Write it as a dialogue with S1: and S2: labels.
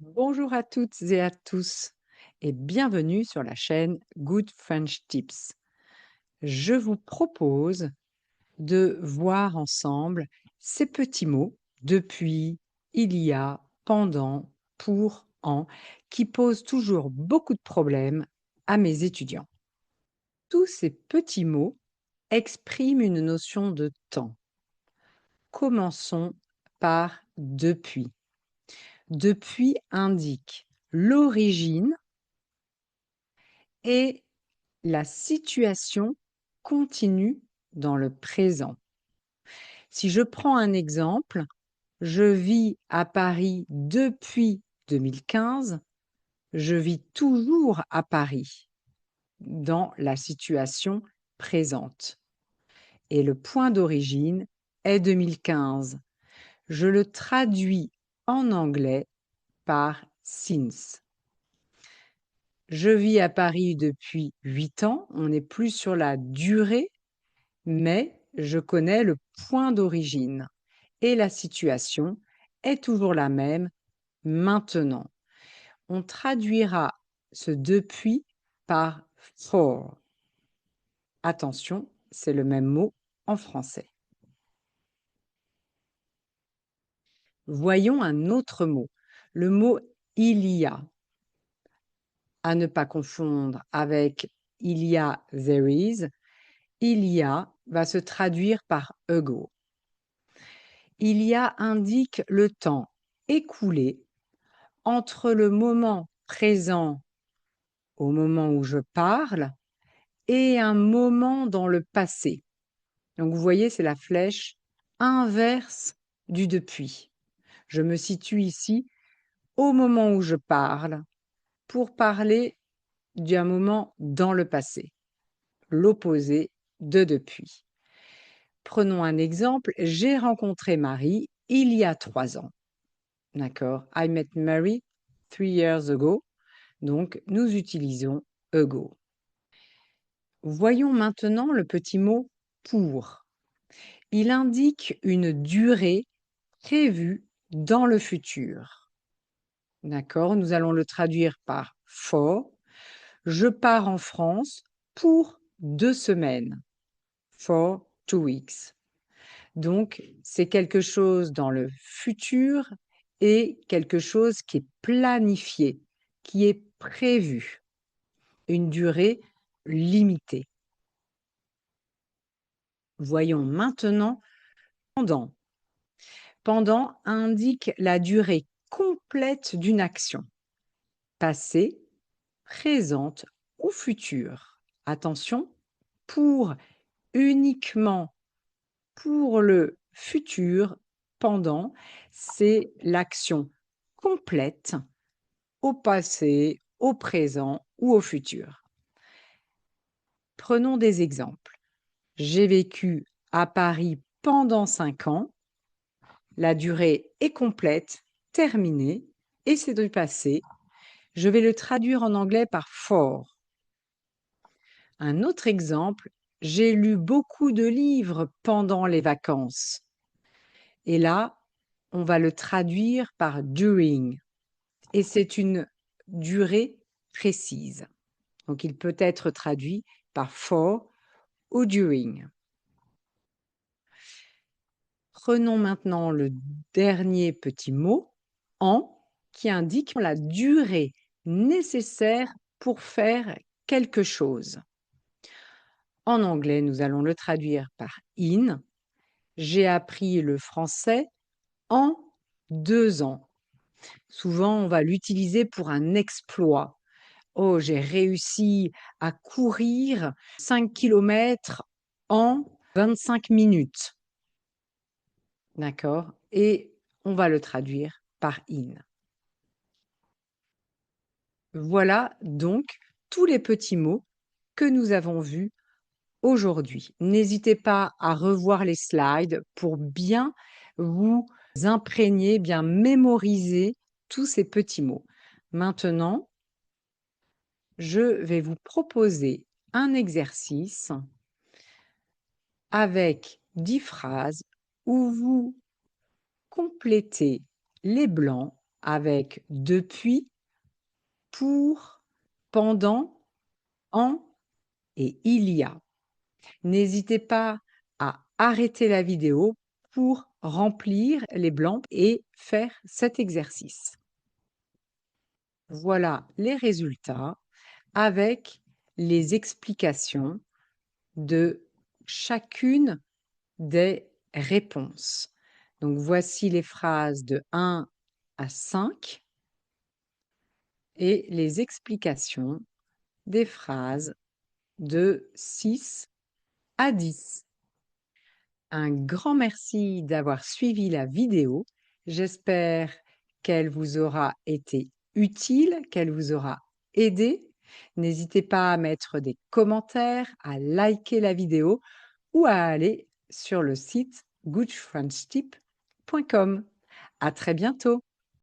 S1: Bonjour à toutes et à tous et bienvenue sur la chaîne Good French Tips. Je vous propose de voir ensemble ces petits mots depuis, il y a, pendant, pour, en, qui posent toujours beaucoup de problèmes à mes étudiants. Tous ces petits mots expriment une notion de temps. Commençons par depuis. Depuis indique l'origine et la situation continue dans le présent. Si je prends un exemple, je vis à Paris depuis 2015, je vis toujours à Paris dans la situation présente. Et le point d'origine est 2015. Je le traduis en anglais par since. Je vis à Paris depuis 8 ans, on n'est plus sur la durée, mais je connais le point d'origine et la situation est toujours la même maintenant. On traduira ce depuis par for. Attention, c'est le même mot en français. Voyons un autre mot, le mot il y a. À ne pas confondre avec il y a, there is. Il y a va se traduire par ago. Il y a indique le temps écoulé entre le moment présent au moment où je parle et un moment dans le passé. Donc vous voyez, c'est la flèche inverse du depuis. Je me situe ici au moment où je parle pour parler d'un moment dans le passé, l'opposé de depuis. Prenons un exemple, j'ai rencontré Marie il y a 3 ans. D'accord? I met Mary 3 years ago. Donc, nous utilisons ago. Voyons maintenant le petit mot pour. Il indique une durée prévue dans le futur. D'accord? Nous allons le traduire par for. Je pars en France pour 2 semaines. For 2 weeks. Donc, c'est quelque chose dans le futur et quelque chose qui est planifié, qui est prévu, une durée limitée. Voyons maintenant pendant. Pendant indique la durée complète d'une action, passée, présente ou future. Attention, pour uniquement pour le futur, pendant, c'est l'action complète au passé, au présent ou au futur. Prenons des exemples. J'ai vécu à Paris pendant 5 ans. La durée est complète, terminée, et c'est du passé. Je vais le traduire en anglais par for. Un autre exemple, j'ai lu beaucoup de livres pendant les vacances. Et là, on va le traduire par during. Et c'est une durée précise. Donc, il peut être traduit par for ou during. Prenons maintenant le dernier petit mot, en, qui indique la durée nécessaire pour faire quelque chose. En anglais, nous allons le traduire par in. J'ai appris le français en 2 ans. Souvent, on va l'utiliser pour un exploit. Oh, j'ai réussi à courir 5 kilomètres en 25 minutes. D'accord? Et on va le traduire par in. Voilà donc tous les petits mots que nous avons vus aujourd'hui. N'hésitez pas à revoir les slides pour bien vous imprégner, bien mémoriser tous ces petits mots. Maintenant, je vais vous proposer un exercice avec 10 phrases où vous complétez les blancs avec depuis, pour, pendant, en et il y a. N'hésitez pas à arrêter la vidéo pour remplir les blancs et faire cet exercice. Voilà les résultats avec les explications de chacune des réponses. Donc voici les phrases de 1 à 5 et les explications des phrases de 6 à 10. Un grand merci d'avoir suivi la vidéo. J'espère qu'elle vous aura été utile, qu'elle vous aura aidé. N'hésitez pas à mettre des commentaires, à liker la vidéo ou à aller sur le site goodfrenchtip.com. À très bientôt.